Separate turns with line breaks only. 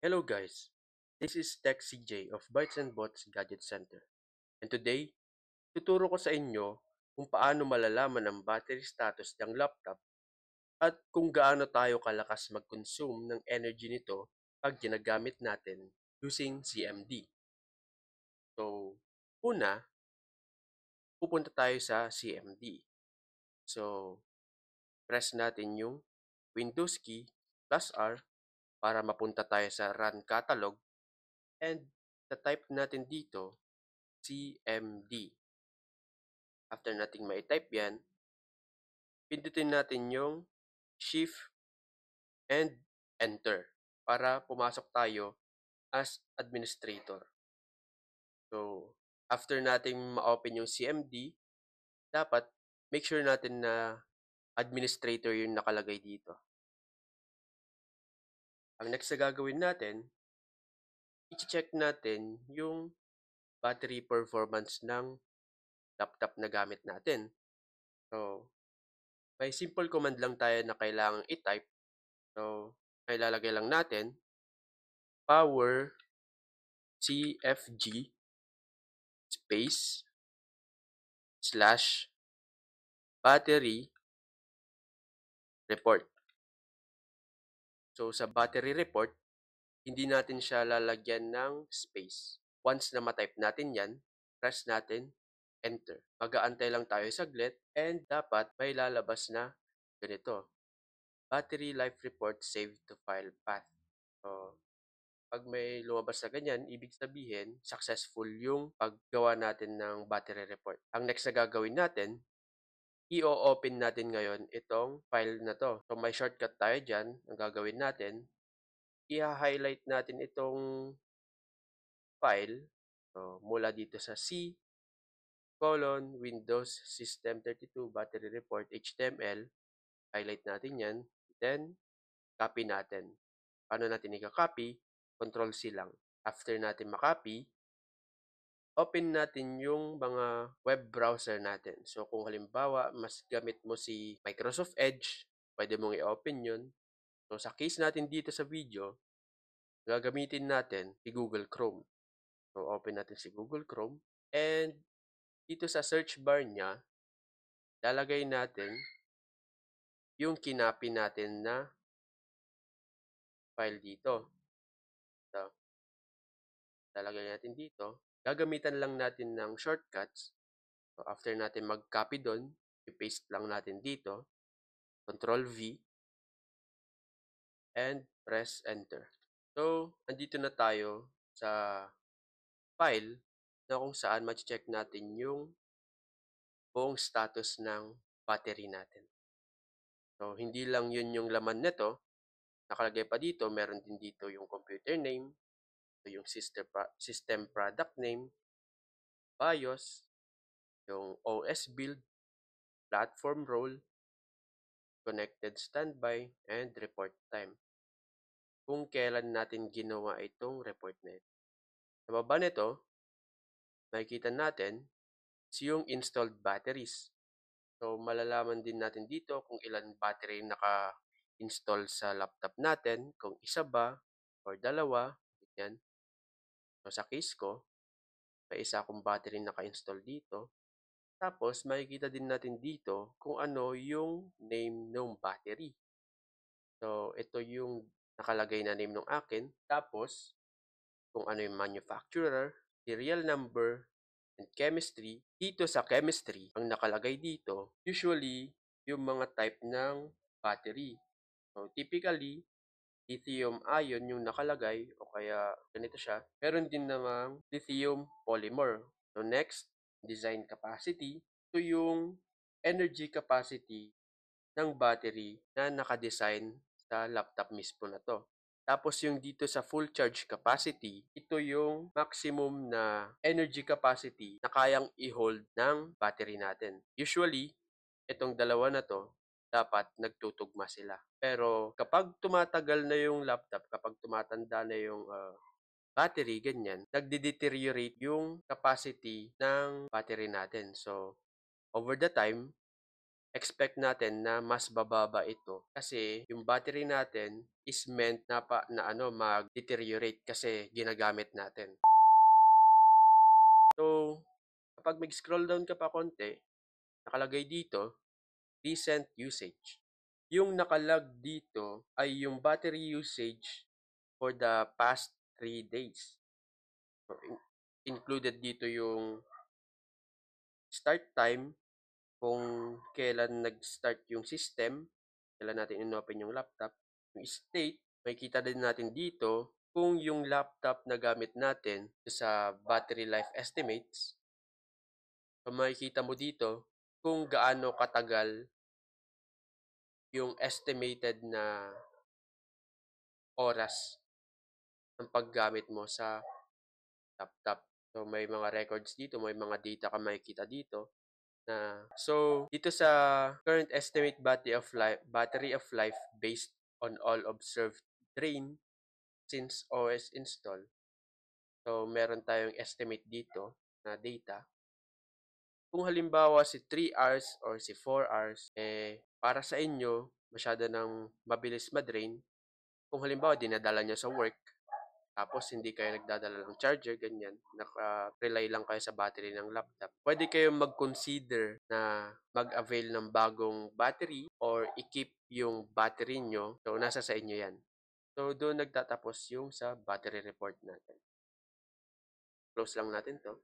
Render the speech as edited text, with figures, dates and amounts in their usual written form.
Hello guys, this is Tech CJ of Bytes and Bots Gadget Center. And today, tuturo ko sa inyo kung paano malalaman ang battery status ng laptop at kung gaano tayo kalakas mag-consume ng energy nito pag ginagamit natin using CMD. So, una, pupunta tayo sa CMD. So, press natin yung Windows key plus R para mapunta tayo sa Run Catalog and type natin dito CMD. After nating ma-type yan, pindutin natin yung Shift and Enter para pumasok tayo as administrator. So, after nating ma-open yung CMD, dapat make sure natin na administrator yung nakalagay dito. Ang next na gagawin natin, i-check natin yung battery performance ng laptop na gamit natin. So, may simple command lang tayo na kailangang i-type. So, ay lalagay lang natin power CFG space slash battery report. So, sa battery report, hindi natin siya lalagyan ng space. Once na ma-type natin yan, press natin enter. Mag-aantay lang tayo saglit and dapat may lalabas na ganito. Battery life report saved to file path. So, pag may lumabas na ganyan, ibig sabihin, successful yung paggawa natin ng battery report. Ang next na gagawin natin, i-open natin ngayon itong file na to. So, may shortcut tayo dyan. Ang gagawin natin, i-highlight natin itong file. So, mula dito sa C, Windows System 32 Battery Report HTML. Highlight natin yan. Then, copy natin. Paano natin i-copy? Control-C lang. After natin makopy, open natin yung mga web browser natin. So, kung halimbawa, mas gamit mo si Microsoft Edge, pwede mong i-open yun. So, sa case natin dito sa video, gagamitin natin si Google Chrome. So, open natin si Google Chrome. And, dito sa search bar niya, lalagay natin yung kinopy natin na file dito. So, lalagay natin dito. Gagamitan lang natin ng shortcuts. So, after natin mag-copy doon, i-paste lang natin dito. Control-V. And press enter. So, andito na tayo sa file na kung saan ma-check natin yung buong status ng battery natin. So, hindi lang yun yung laman nito. Nakalagay pa dito, meron din dito yung computer name, yung system product name, BIOS, yung OS build, platform role, connected standby, and report time. Kung kailan natin ginawa itong report na ito. Sa baba nito, makikita natin yung installed batteries. So, malalaman din natin dito kung ilan battery naka-install sa laptop natin, kung isa ba or dalawa. Yan. So, sa case ko, may isa akong battery naka-install dito. Tapos, makikita din natin dito kung ano yung name ng battery. So, ito yung nakalagay na name ng akin. Tapos, kung ano yung manufacturer, serial number, and chemistry. Dito sa chemistry, ang nakalagay dito, usually, yung mga type ng battery. So, typically, lithium-ion yung nakalagay o kaya ganito siya. Meron din namang lithium polymer. So, next, design capacity. Ito yung energy capacity ng battery na nakadesign sa laptop mismo na to. Tapos yung dito sa full charge capacity, ito yung maximum na energy capacity na kayang i-hold ng battery natin. Usually, itong dalawa na to, dapat nagtutugma sila. Pero kapag tumatagal na yung laptop, kapag tumatanda na yung battery, ganyan, nagde-deteriorate yung capacity ng battery natin. So, over the time, expect natin na mas bababa ito kasi yung battery natin is meant na mag-deteriorate kasi ginagamit natin. So, kapag mag-scroll down ka pa konti, nakalagay dito, recent usage. Yung nakalag dito ay yung battery usage for the past 3 days. So, included dito yung start time, kung kailan nag-start yung system, kailan natin in-open yung laptop, yung state, makikita din natin dito kung yung laptop na gamit natin sa battery life estimates, so makikita mo dito kung gaano katagal yung estimated na oras ng paggamit mo sa laptop. So may mga records dito, may mga data ka makikita dito. So dito sa current estimate battery of life based on all observed drain since OS install. So meron tayong estimate dito na data. Kung halimbawa si 3 hours or si 4 hours, para sa inyo masyado nang mabilis ma-drain. Kung halimbawa dinadala nyo sa work, tapos hindi kayo nagdadala ng charger, ganyan, naka-rely lang kayo sa battery ng laptop, pwede kayong mag-consider na mag-avail ng bagong battery or i-keep yung battery nyo. So, nasa sa inyo yan. So, doon nagtatapos yung sa battery report natin. Close lang natin to.